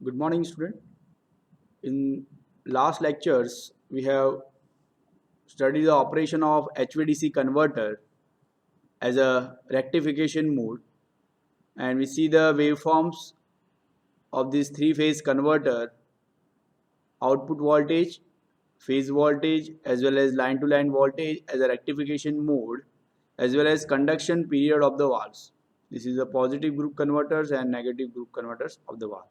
Good morning, student. In last lectures, we have studied the operation of HVDC converter as a rectification mode, and we see the waveforms of this three-phase converter: output voltage, phase voltage, as well as line-to-line voltage as a rectification mode, as well as conduction period of the valves. This is the positive group converters and negative group converters of the valve,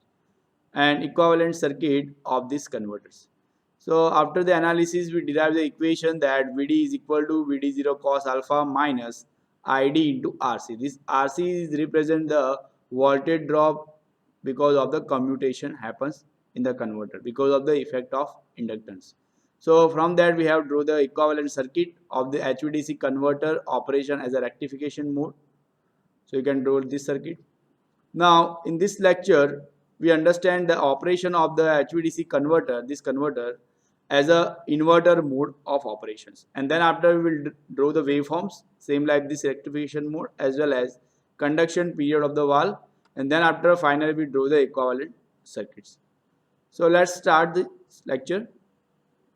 and equivalent circuit of these converters. So after the analysis, we derive the equation that Vd is equal to Vd0 cos alpha minus Id into Rc. This Rc is represent the voltage drop because of the commutation happens in the converter because of the effect of inductance. So from that we have draw the equivalent circuit of the HVDC converter operation as a rectification mode. So you can draw this circuit. Now, in this lecture, we understand the operation of the HVDC converter, this converter, as a inverter mode of operations. And then after we will draw the waveforms, same like this rectification mode, as well as conduction period of the valve. And then after finally we draw the equivalent circuits. So let's start the lecture.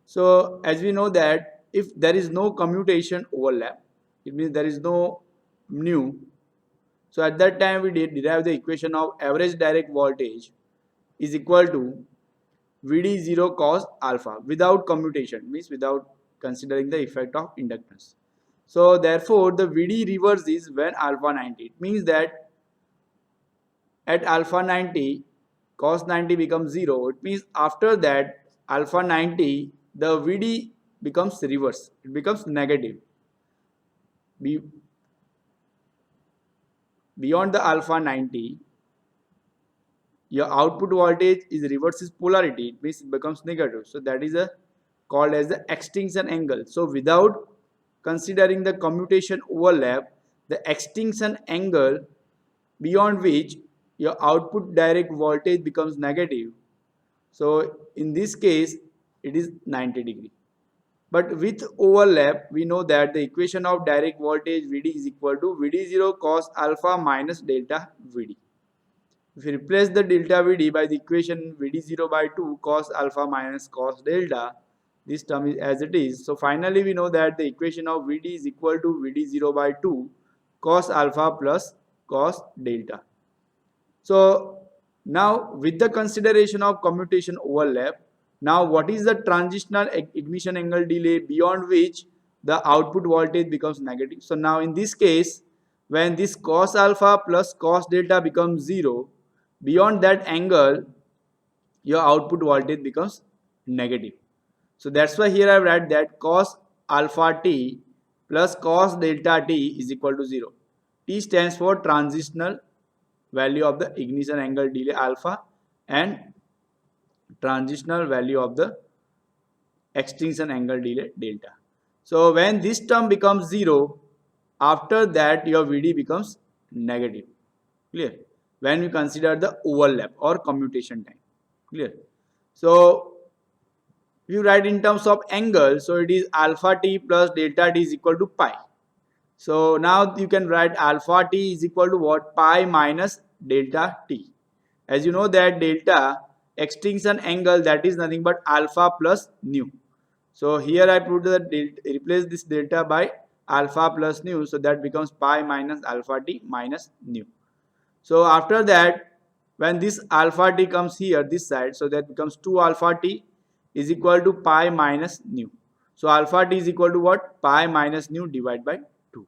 So as we know that if there is no commutation overlap, it means there is no mu. So at that time we derive the equation of average direct voltage is equal to Vd0 cos alpha without commutation, means without considering the effect of inductance. So therefore the Vd reverse is when alpha 90. It means that at alpha 90 cos 90 becomes 0. It means after that alpha 90 the Vd becomes reverse. It becomes negative. Beyond the alpha 90, your output voltage is reverses polarity. It means it becomes negative. So that is called as the extinction angle. So without considering the commutation overlap, the extinction angle beyond which your output direct voltage becomes negative. So in this case, it is 90 degree. But with overlap, we know that the equation of direct voltage Vd is equal to Vd0 cos alpha minus delta Vd. If we replace the delta Vd by the equation Vd0 by 2 cos alpha minus cos delta, this term is as it is. So finally we know that the equation of Vd is equal to Vd0 by 2 cos alpha plus cos delta. So now with the consideration of commutation overlap, now what is the transitional ignition angle delay beyond which the output voltage becomes negative? So now in this case, when this cos alpha plus cos delta becomes 0, beyond that angle your output voltage becomes negative. So that's why here I write that cos alpha t plus cos delta t is equal to 0. T stands for transitional value of the ignition angle delay alpha and transitional value of the extinction angle delay delta. So when this term becomes 0, after that your Vd becomes negative. Clear? When we consider the overlap or commutation time. Clear? So if you write in terms of angle, so it is alpha t plus delta t is equal to pi. So now you can write alpha t is equal to what? Pi minus delta t. As you know that delta extinction angle, that is nothing but alpha plus nu. So here I put the replace this delta by alpha plus nu, so that becomes pi minus alpha t minus nu. So after that, when this alpha t comes here this side, so that becomes 2 alpha t is equal to pi minus nu. So alpha t is equal to what? Pi minus nu divided by 2.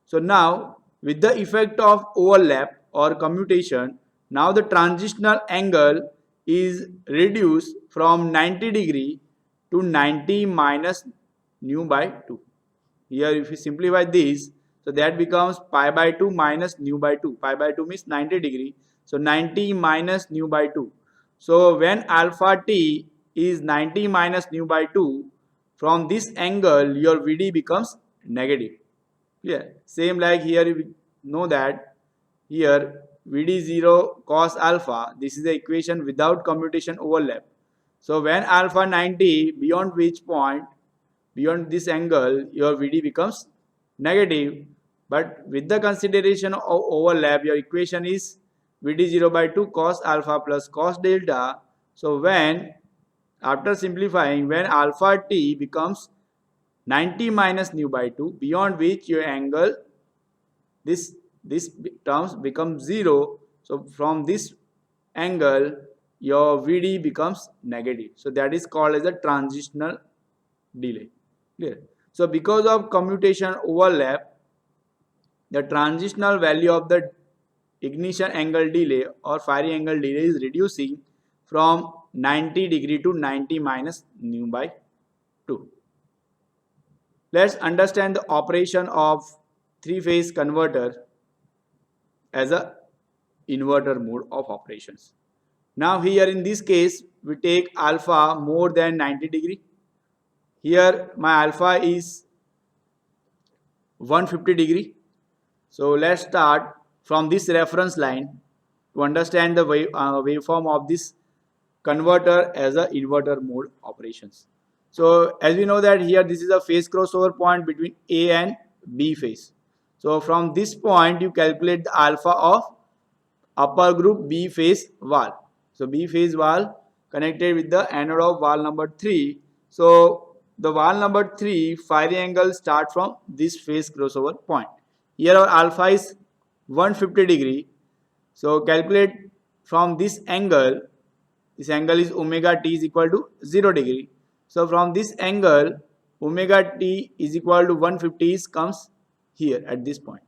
So now with the effect of overlap or commutation, now the transitional angle is reduced from 90 degree to 90 minus nu by 2. Here if you simplify this, so that becomes pi by 2 minus nu by 2. Pi by 2 means 90 degree. So 90 minus nu by 2. So when alpha t is 90 minus nu by 2, from this angle your Vd becomes negative. Clear? Same like here you know that here Vd0 cos alpha, this is the equation without commutation overlap. So when alpha 90, beyond which point, beyond this angle, your Vd becomes negative. But with the consideration of overlap, your equation is Vd0 by 2 cos alpha plus cos delta. So when, after simplifying, when alpha t becomes 90 minus nu by 2, beyond which your angle, this terms becomes 0. So from this angle your Vd becomes negative. So that is called as a transitional delay. Clear? So because of commutation overlap, the transitional value of the ignition angle delay or firing angle delay is reducing from 90 degree to 90 minus nu by 2. Let's understand the operation of three-phase converter as a inverter mode of operations. Now here in this case we take alpha more than 90 degree. Here my alpha is 150 degree. So let's start from this reference line to understand the waveform of this converter as a inverter mode operations. So as we know that here this is a phase crossover point between A and B phase. So from this point you calculate the alpha of upper group B phase valve. So B phase valve connected with the anode of valve number 3. So the valve number 3 firing angle start from this phase crossover point. Here our alpha is 150 degree. So calculate from this angle. This angle is omega t is equal to 0 degree. So from this angle omega t is equal to 150 comes here at this point.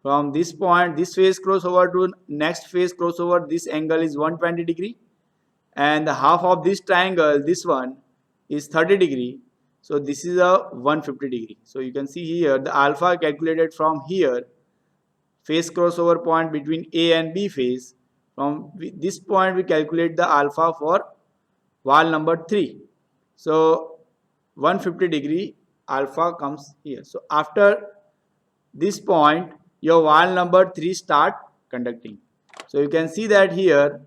From this point, this phase crossover to next phase crossover, this angle is 120 degree, and the half of this triangle, this one, is 30 degree. So this is a 150 degree. So you can see here the alpha calculated from here, phase crossover point between A and B phase. From this point we calculate the alpha for valve number 3. So 150 degree alpha comes here. So after this point your valve number 3 start conducting. So you can see that here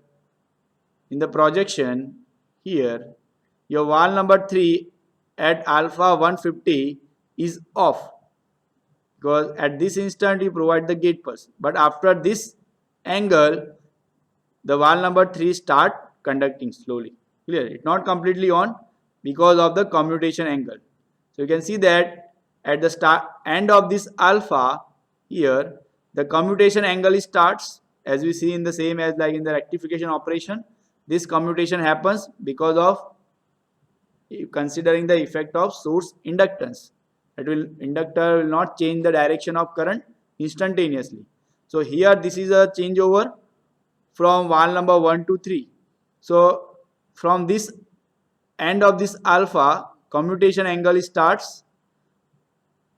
in the projection here your valve number 3 at alpha 150 is off, because at this instant you provide the gate pulse, but after this angle the valve number 3 start conducting slowly. Clear? It's not completely on because of the commutation angle. So you can see that at the end of this alpha here the commutation angle starts, as we see in the same as like in the rectification operation. This commutation happens because of considering the effect of source inductance. Inductor will not change the direction of current instantaneously. So here this is a changeover from valve number 1 to 3. So from this end of this alpha commutation angle starts,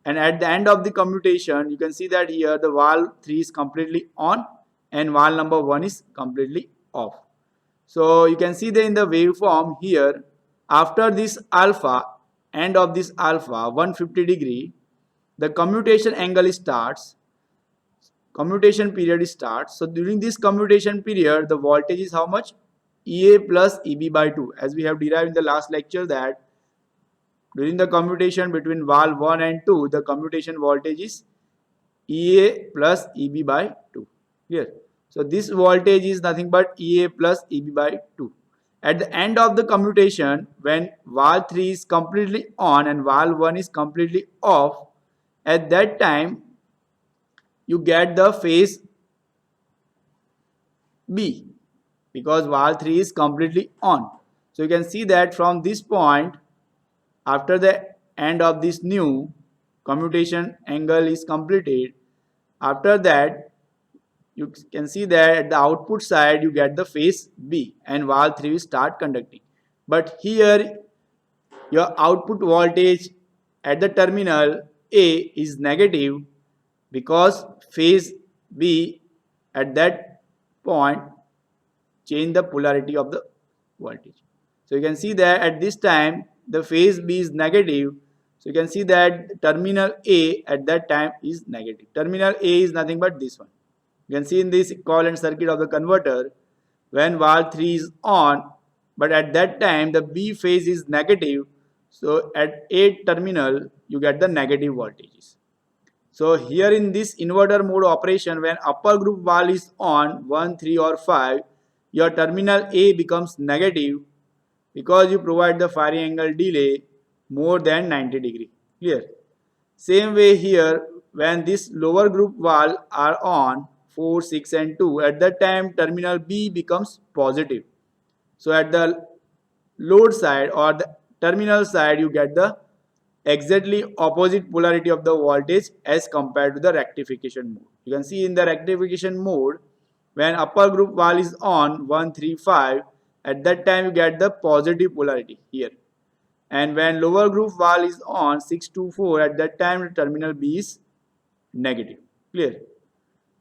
and at the end of the commutation you can see that here the valve 3 is completely on and valve number 1 is completely off. So you can see that in the waveform here, after this alpha, end of this alpha 150 degree, the commutation angle starts, commutation period starts. So during this commutation period the voltage is how much? EA plus EB by 2, as we have derived in the last lecture that during the commutation between valve 1 and 2 the commutation voltage is EA plus EB by 2. Clear? So this voltage is nothing but EA plus EB by 2. At the end of the commutation, when valve 3 is completely on and valve 1 is completely off, at that time you get the phase B, because valve 3 is completely on. So you can see that from this point, after the end of this new commutation angle is completed, after that you can see that at the output side you get the phase B and valve 3 will start conducting. But here your output voltage at the terminal A is negative, because phase B at that point change the polarity of the voltage. So you can see that at this time the phase B is negative. So you can see that terminal A at that time is negative. Terminal A is nothing but this one. You can see in this equivalent circuit of the converter, when valve 3 is on, but at that time the B phase is negative. So at A terminal you get the negative voltages. So here in this inverter mode operation, when upper group valve is on 1, 3 or 5, your terminal A becomes negative because you provide the firing angle delay more than 90 degree. Clear? Same way here, when this lower group valve are on 4, 6 and 2, at that time terminal B becomes positive. So at the load side or the terminal side, you get the exactly opposite polarity of the voltage as compared to the rectification mode. You can see in the rectification mode, when upper group valve is on 1, 3, 5, at that time you get the positive polarity here. And when lower group valve is on 6 to 4, at that time the terminal B is negative. Clear?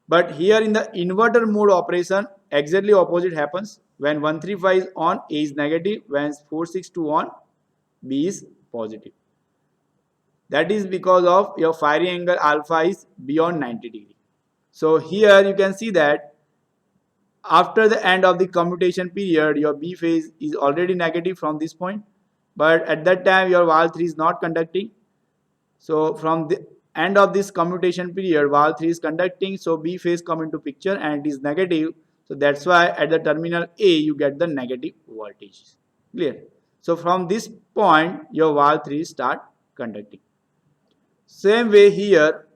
But here in the inverter mode operation, exactly opposite happens. When 135 is on, A is negative. When 462 on, B is positive. That is because of your firing angle alpha is beyond 90 degree. So here you can see that after the end of the commutation period, your B phase is already negative from this point. But at that time, your valve 3 is not conducting. So from the end of this commutation period, valve 3 is conducting, so B phase come into picture and it is negative. So that's why at the terminal A you get the negative voltage. Clear? So from this point your valve 3 start conducting. Same way here,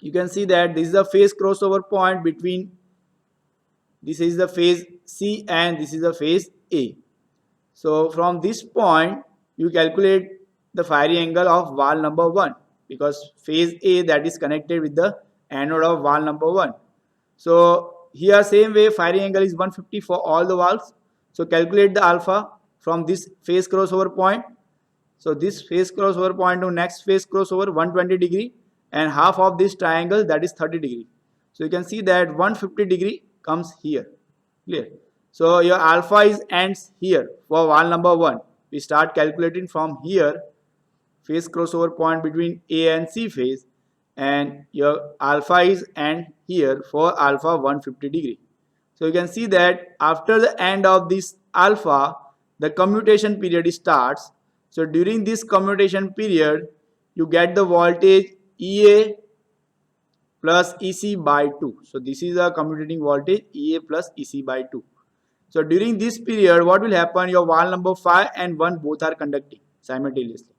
you can see that this is the phase crossover point between, this is the phase C and this is the phase A. So from this point you calculate the firing angle of valve number 1, because phase A that is connected with the anode of valve number 1. So here same way firing angle is 150 for all the valves. So calculate the alpha from this phase crossover point. So this phase crossover point to next phase crossover 120 degree, and half of this triangle, that is 30 degree. So you can see that 150 degree comes here. Clear? So your alpha is ends here for valve number 1. We start calculating from here, phase crossover point between A and C phase, and your alpha is end here for alpha 150 degree. So you can see that after the end of this alpha, the commutation period starts. So during this commutation period, you get the voltage EA plus EC by 2. So this is a commutating voltage EA plus EC by 2. So during this period, what will happen? Your valve number 5 and 1 both are conducting simultaneously.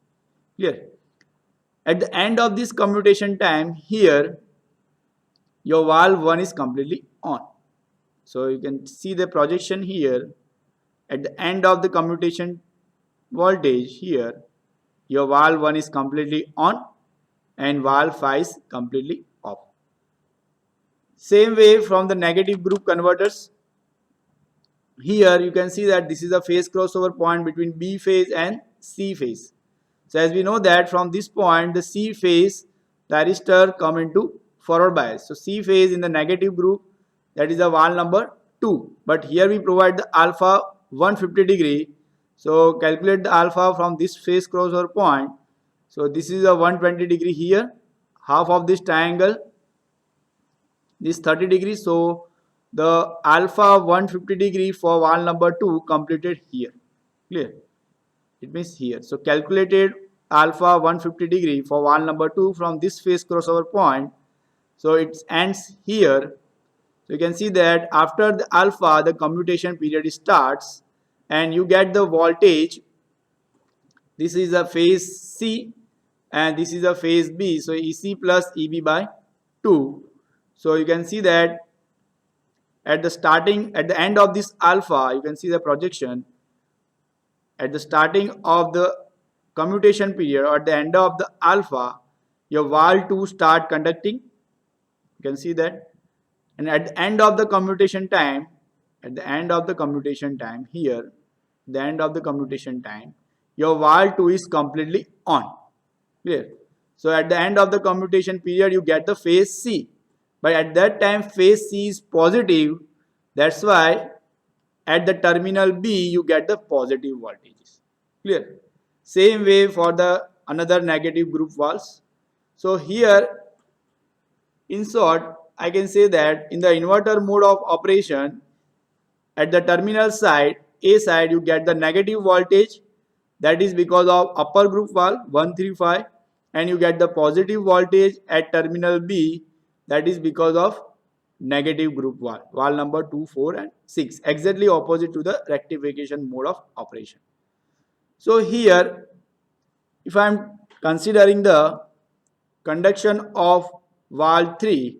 Clear? At the end of this commutation time, here your valve 1 is completely on. So you can see the projection here. At the end of the commutation voltage here, your valve 1 is completely on and valve 5 is completely off. Same way from the negative group converters. Here you can see that this is a phase crossover point between B phase and C phase. So as we know that from this point the C phase thyristor come into forward bias. So C phase in the negative group, that is the valve number 2. But here we provide the alpha 150 degree. So calculate the alpha from this phase crossover point. So this is a 120 degree here. Half of this triangle, this 30 degrees. So the alpha 150 degree for valve number 2 completed here. Clear? It means here. So calculated alpha 150 degree for valve number 2 from this phase crossover point. So it ends here. So you can see that after the alpha, the commutation period starts and you get the voltage. This is a phase C and this is a phase B. So EC plus EB by 2. So you can see that at the end of this alpha, you can see the projection. At the starting of the commutation period or at the end of the alpha, your valve 2 start conducting. You can see that. And at the end of the commutation time, here, the end of the commutation time, your valve 2 is completely on. Clear? So at the end of the commutation period, you get the phase C. But at that time, phase C is positive. That's why at the terminal B, you get the positive voltages. Clear? Same way for the another negative group valves. So here, in short, I can say that in the inverter mode of operation, at the terminal side, A side, you get the negative voltage. That is because of upper group valve 135, and you get the positive voltage at terminal B. That is because of negative group valve number 2, 4 and 6, exactly opposite to the rectification mode of operation. So here, if I am considering the conduction of valve 3,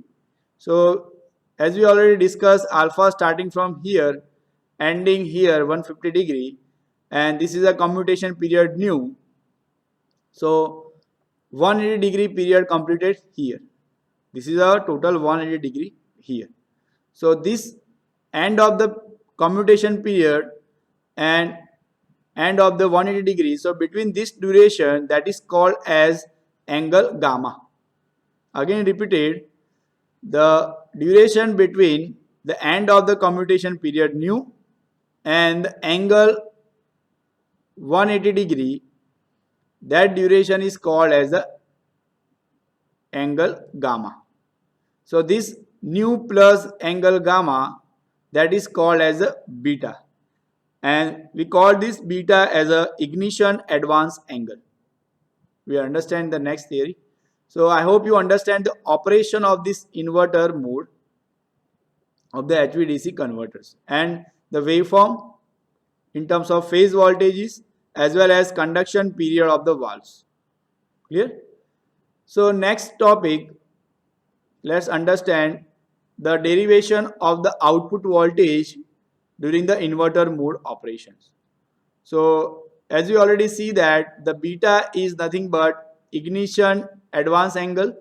so as we already discussed, alpha starting from here ending here 150 degree, and this is a commutation period nu. So 180 degree period completed here. This is a total 180 degree here. So this end of the commutation period and end of the 180 degrees. So between this duration, that is called as angle gamma. Again repeated, the duration between the end of the commutation period nu and the angle 180 degree, that duration is called as the angle gamma. So this nu plus angle gamma, that is called as a beta, and we call this beta as a ignition advance angle. We understand the next theory. So I hope you understand the operation of this inverter mode of the HVDC converters and the waveform in terms of phase voltages as well as conduction period of the valves. Clear? So next topic, let's understand the derivation of the output voltage during the inverter mode operations. So as we already see that the beta is nothing but ignition advance angle,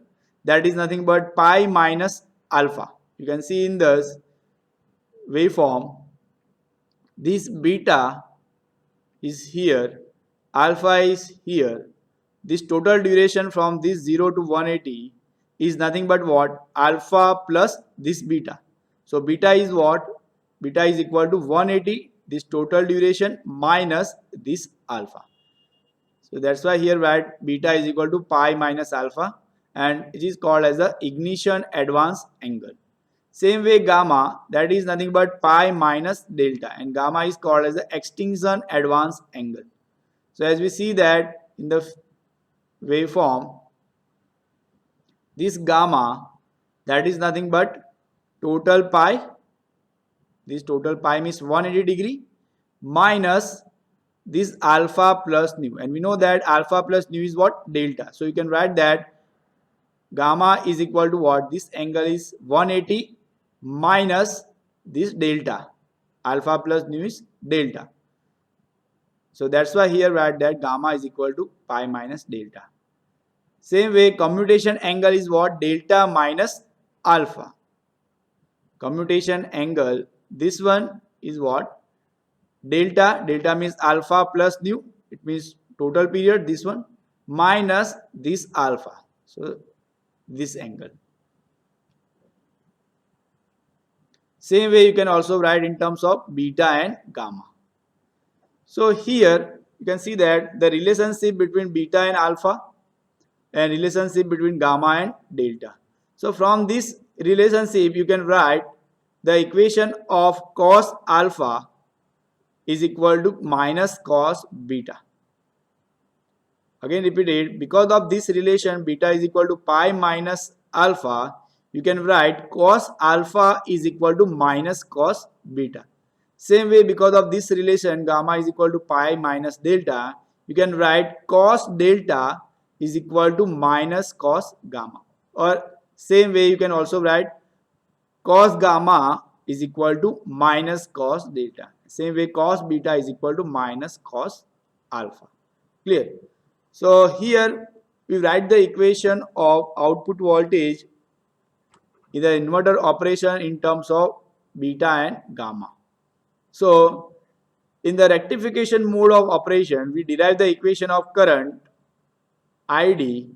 that is nothing but pi minus alpha. You can see in this waveform, this beta is here, alpha is here. This total duration from this 0 to 180 is nothing but what? Alpha plus this beta. So beta is what? Beta is equal to 180, this total duration minus this alpha. So that's why here write beta is equal to pi minus alpha, and it is called as the ignition advance angle. Same way gamma, that is nothing but pi minus delta, and gamma is called as the extinction advance angle. So as we see that in the waveform, this gamma, that is nothing but total pi, this total pi means 180 degree minus this alpha plus nu, and we know that alpha plus nu is what? Delta. So you can write that gamma is equal to what? This angle is 180 minus this delta. Alpha plus nu is delta. So that's why here write that gamma is equal to pi minus delta. Same way commutation angle is what? Delta minus alpha. Commutation angle, this one is what? Delta. Delta means alpha plus nu. It means total period, this one, minus this alpha. So this angle. Same way you can also write in terms of beta and gamma. So here you can see that the relationship between beta and alpha and relationship between gamma and delta. So from this relationship you can write the equation of cos alpha is equal to minus cos beta. Again repeated, because of this relation beta is equal to pi minus alpha, you can write cos alpha is equal to minus cos beta. Same way, because of this relation gamma is equal to pi minus delta, you can write cos delta is equal to minus cos gamma. Or same way you can also write cos gamma is equal to minus cos delta. Same way cos beta is equal to minus cos alpha. Clear? So here we write the equation of output voltage in the inverter operation in terms of beta and gamma. So in the rectification mode of operation, we derive the equation of current ID.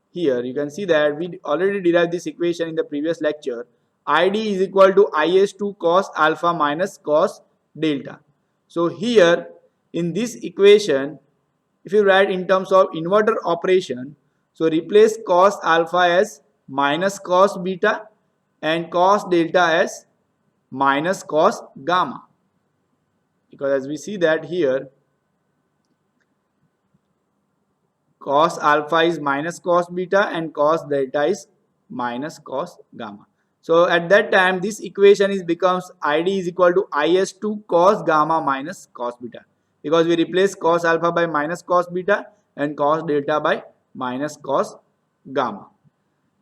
Here you can see that we already derived this equation in the previous lecture. ID is equal to IS2 cos alpha minus cos delta. So here in this equation, if you write in terms of inverter operation, so replace cos alpha as minus cos beta and cos delta as minus cos gamma. Because as we see that here, cos alpha is minus cos beta and cos delta is minus cos gamma. So at that time this equation is becomes id is equal to is2 cos gamma minus cos beta, because we replace cos alpha by minus cos beta and cos delta by minus cos gamma.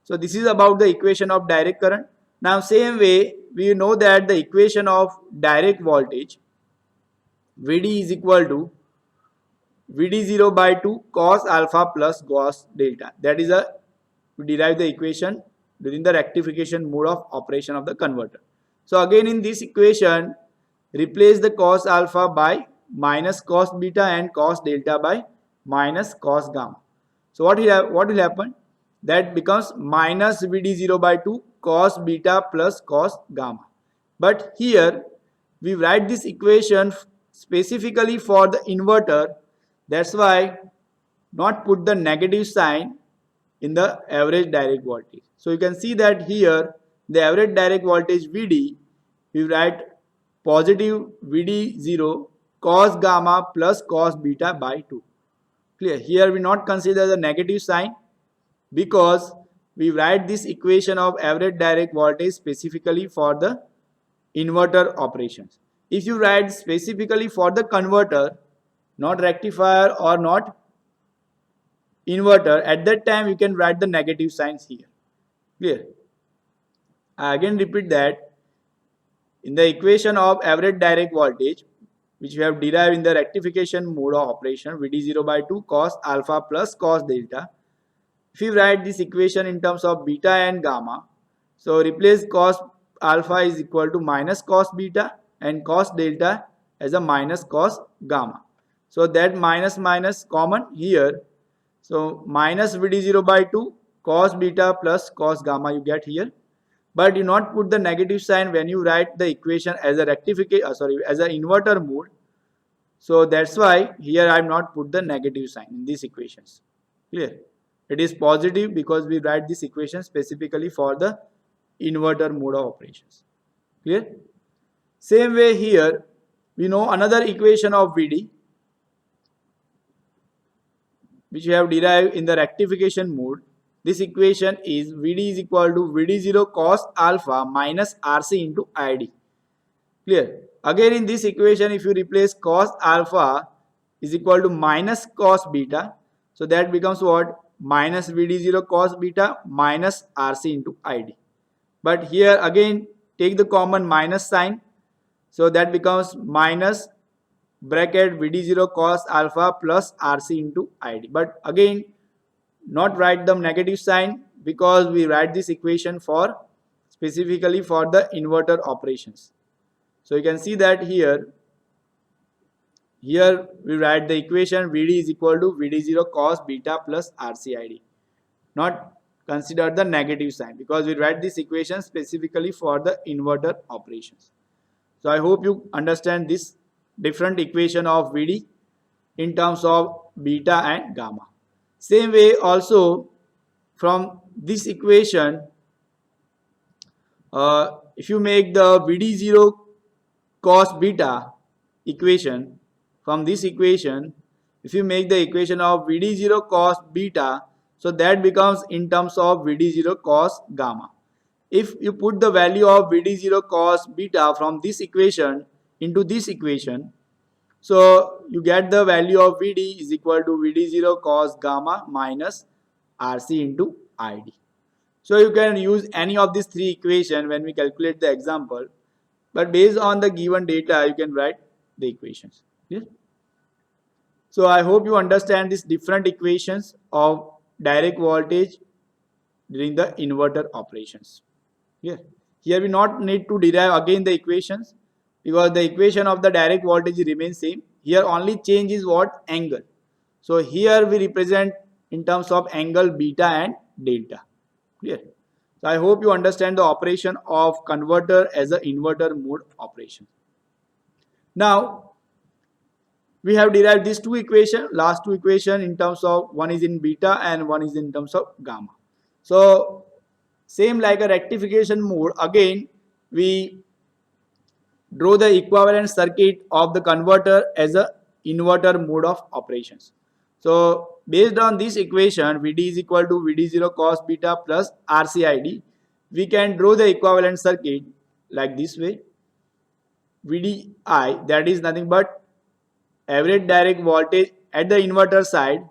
So this is about the equation of direct current. Now same way we know that the equation of direct voltage Vd is equal to Vd0 by 2 cos alpha plus cos delta. That is a we derive the equation during the rectification mode of operation of the converter. So again in this equation replace the cos alpha by minus cos beta and cos delta by minus cos gamma. So what will happen? That becomes minus Vd0 by 2 cos beta plus cos gamma. But here we write this equation specifically for the inverter. That's why not put the negative sign in the average direct voltage. So you can see that here the average direct voltage Vd, we write positive Vd0 cos gamma plus cos beta by 2. Clear? Here we not consider the negative sign because we write this equation of average direct voltage specifically for the inverter operations. If you write specifically for the converter, not rectifier or not inverter, at that time you can write the negative signs here. Clear? I again repeat that in the equation of average direct voltage, which we have derived in the rectification mode of operation, Vd0 by 2 cos alpha plus cos delta. If you write this equation in terms of beta and gamma, so replace cos alpha is equal to minus cos beta and cos delta as a minus cos gamma. So that minus minus common here. So minus Vd0 by 2 cos beta plus cos gamma you get here. But you not put the negative sign when you write the equation as a rectification, as an inverter mode. So that's why here I am not put the negative sign in these equations. Clear? It is positive because we write this equation specifically for the inverter mode of operations. Clear? Same way here we know another equation of Vd, which we have derived in the rectification mode. This equation is Vd is equal to Vd0 cos alpha minus Rc into Id. Clear? Again in this equation if you replace cos alpha is equal to minus cos beta, so that becomes what? Minus Vd0 cos beta minus Rc into Id. But here again take the common minus sign, so that becomes minus bracket Vd0 cos alpha plus Rc into Id. But again not write the negative sign because we write this equation for specifically for the inverter operations. So you can see that here we write the equation Vd is equal to Vd0 cos beta plus RCID. Not consider the negative sign because we write this equation specifically for the inverter operations. So I hope you understand this different equation of Vd in terms of beta and gamma. Same way also from this equation, if you make the Vd0 cos beta equation, from this equation if you make the equation of Vd0 cos beta, so that becomes in terms of Vd0 cos gamma. If you put the value of Vd0 cos beta from this equation into this equation, so you get the value of Vd is equal to Vd0 cos gamma minus Rc into Id. So you can use any of these three equations when we calculate the example, but based on the given data you can write the equations. Yes? So I hope you understand these different equations of direct voltage during the inverter operations. Yeah. Here we not need to derive again the equations because the equation of the direct voltage remains same. Here only change is what? Angle. So here we represent in terms of angle beta and delta. Clear? So I hope you understand the operation of converter as an inverter mode operation. Now we have derived these two equations, last two equations in terms of one is in beta and one is in terms of gamma. So same like a rectification mode, again we draw the equivalent circuit of the converter as a inverter mode of operations. So based on this equation, Vd is equal to Vd0 cos beta plus RCID. We can draw the equivalent circuit like this way. Vdi, that is nothing but average direct voltage at the inverter side,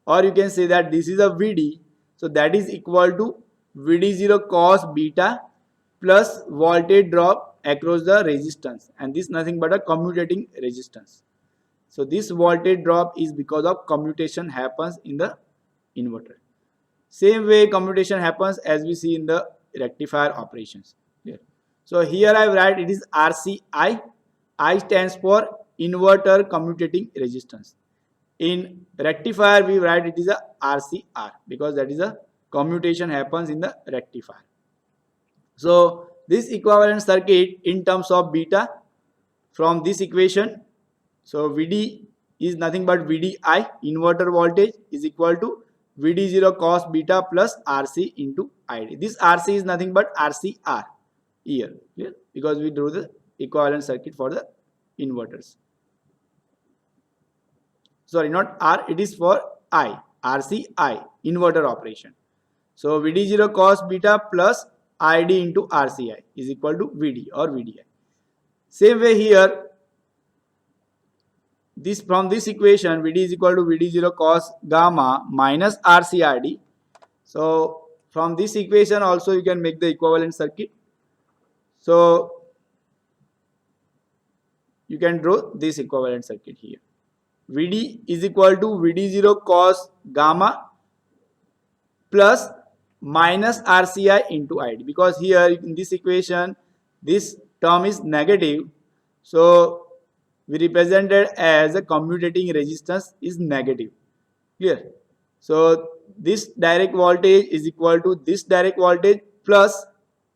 or you can say that this is a Vd, so that is equal to Vd0 cos beta plus voltage drop across the resistance, and this nothing but a commutating resistance. So this voltage drop is because of commutation happens in the inverter. Same way commutation happens as we see in the rectifier operations. Yeah. So here I write it is RCI. I stands for inverter commutating resistance. In rectifier we write it is a RCR because that is a commutation happens in the rectifier. So this equivalent circuit in terms of beta from this equation, so Vd is nothing but Vdi inverter voltage is equal to Vd0 cos beta plus Rc into Id. This Rc is nothing but RCR here, clear? Because we drew the equivalent circuit for the inverters. Sorry, not R, it is for RCI, inverter operation. So Vd0 cos beta plus Id into RCI is equal to Vd or Vdi. Same way here, this from this equation Vd is equal to Vd0 cos gamma minus RCRD. So from this equation also you can make the equivalent circuit. So you can draw this equivalent circuit here. Vd is equal to Vd0 cos gamma plus minus RCI into Id, because here in this equation this term is negative, so we represented as a commutating resistance is negative, clear? So this direct voltage is equal to this direct voltage plus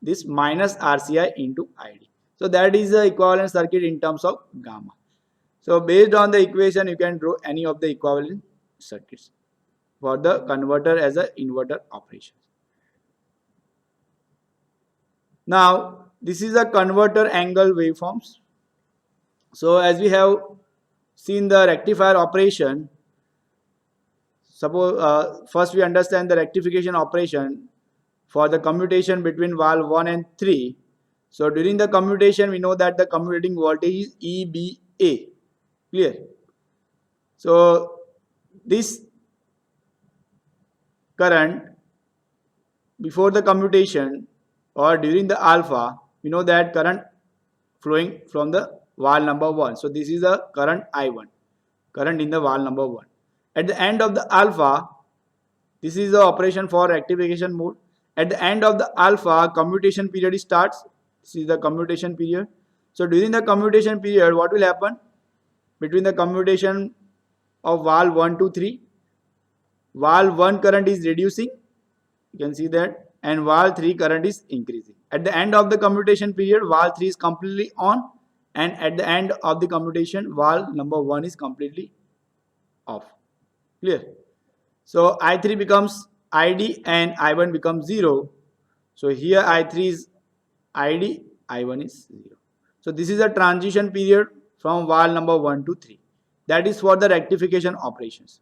this minus RCI into Id. So that is the equivalent circuit in terms of gamma. So based on the equation you can draw any of the equivalent circuits for the converter as a inverter operation. Now this is a converter angle waveforms. So as we have seen the rectifier operation, suppose first we understand the rectification operation for the commutation between valve 1 and 3. So during the commutation we know that the commutating voltage is EBA, clear? So this current before the commutation or during the alpha, we know that current flowing from the valve number 1. So this is a current I1, current in the valve number 1. At the end of the alpha, this is the operation for rectification mode. At the end of the alpha, commutation period starts. This is the commutation period. So during the commutation period, what will happen? Between the commutation of valve 1 to 3, valve 1 current is reducing, you can see that, and valve 3 current is increasing. At the end of the commutation period, valve 3 is completely on, and at the end of the commutation, valve number 1 is completely off, clear? So I3 becomes ID and I1 becomes 0. So here I3 is ID, I1 is 0. So this is a transition period from valve number 1 to 3. That is for the rectification operations.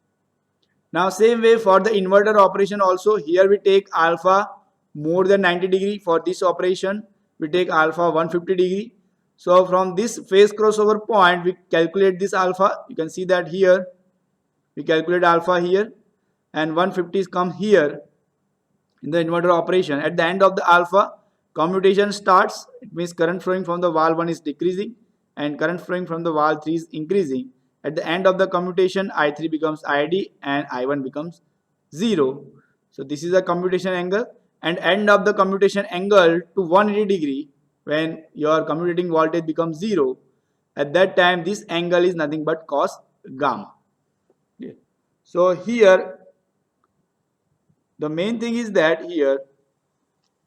Now same way for the inverter operation also, here we take alpha more than 90 degree. For this operation we take alpha 150 degree. So from this phase crossover point we calculate this alpha. You can see that here we calculate alpha here, and 150 come here in the inverter operation. At the end of the alpha, commutation starts. It means current flowing from the valve 1 is decreasing and current flowing from the valve 3 is increasing. At the end of the commutation, I3 becomes ID and I1 becomes 0. So this is a commutation angle, and end of the commutation angle to 180 degree, when your commutating voltage becomes 0, at that time this angle is nothing but cos gamma. Okay. So here the main thing is that here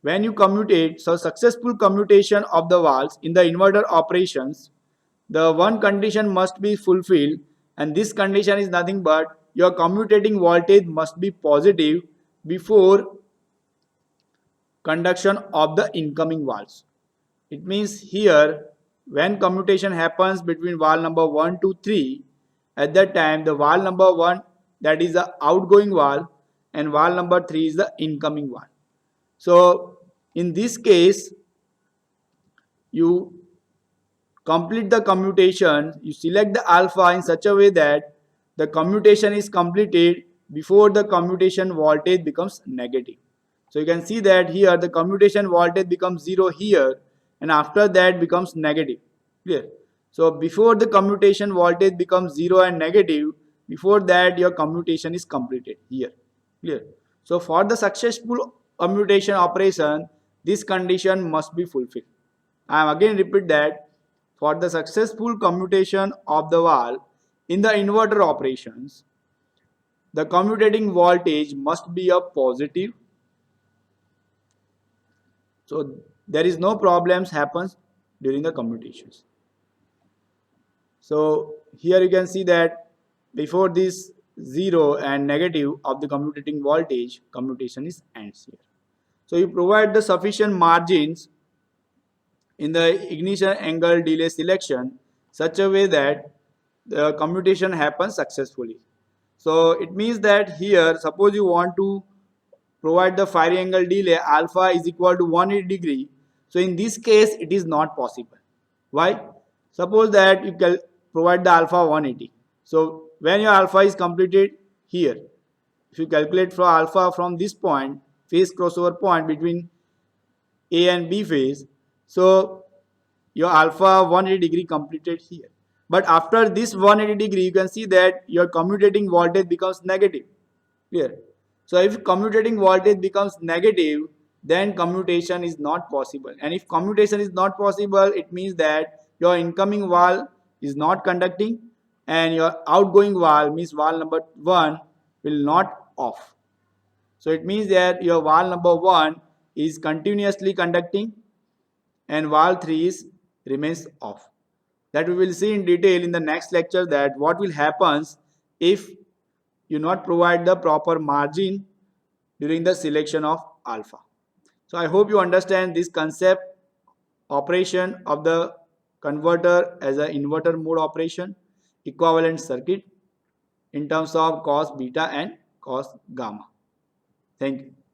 when you commutate, so successful commutation of the valves in the inverter operations, the one condition must be fulfilled, and this condition is nothing but your commutating voltage must be positive before conduction of the incoming valves. It means here when commutation happens between valve number 1 to 3, at that time the valve number 1, that is the outgoing valve, and valve number 3 is the incoming valve. So in this case, you complete the commutation, you select the alpha in such a way that the commutation is completed before the commutation voltage becomes negative. So you can see that here the commutation voltage becomes 0 here, and after that becomes negative. Clear? So before the commutation voltage becomes 0 and negative, before that your commutation is completed here. Clear? So for the successful commutation operation, this condition must be fulfilled. I am again repeat that for the successful commutation of the valve in the inverter operations, the commutating voltage must be a positive. So there is no problems happens during the commutations. So here you can see that before this 0 and negative of the commutating voltage, commutation is ends here. So you provide the sufficient margins in the ignition angle delay selection such a way that the commutation happens successfully. So it means that here suppose you want to provide the firing angle delay alpha is equal to 180 degree. So in this case it is not possible. Why? Suppose that you can provide the alpha 180. So when your alpha is completed here, if you calculate for alpha from this point, phase crossover point between A and B phase, so your alpha 180 degree completed here. But after this 180 degree, you can see that your commutating voltage becomes negative. Clear? So if commutating voltage becomes negative, then commutation is not possible. And if commutation is not possible, it means that your incoming valve is not conducting and your outgoing valve means valve number 1 will not off. So it means that your valve number 1 is continuously conducting and valve 3 is remains off. That we will see in detail in the next lecture that what will happens if you not provide the proper margin during the selection of alpha. So I hope you understand this concept operation of the converter as an inverter mode operation, equivalent circuit in terms of cos beta and cos gamma. Thank you.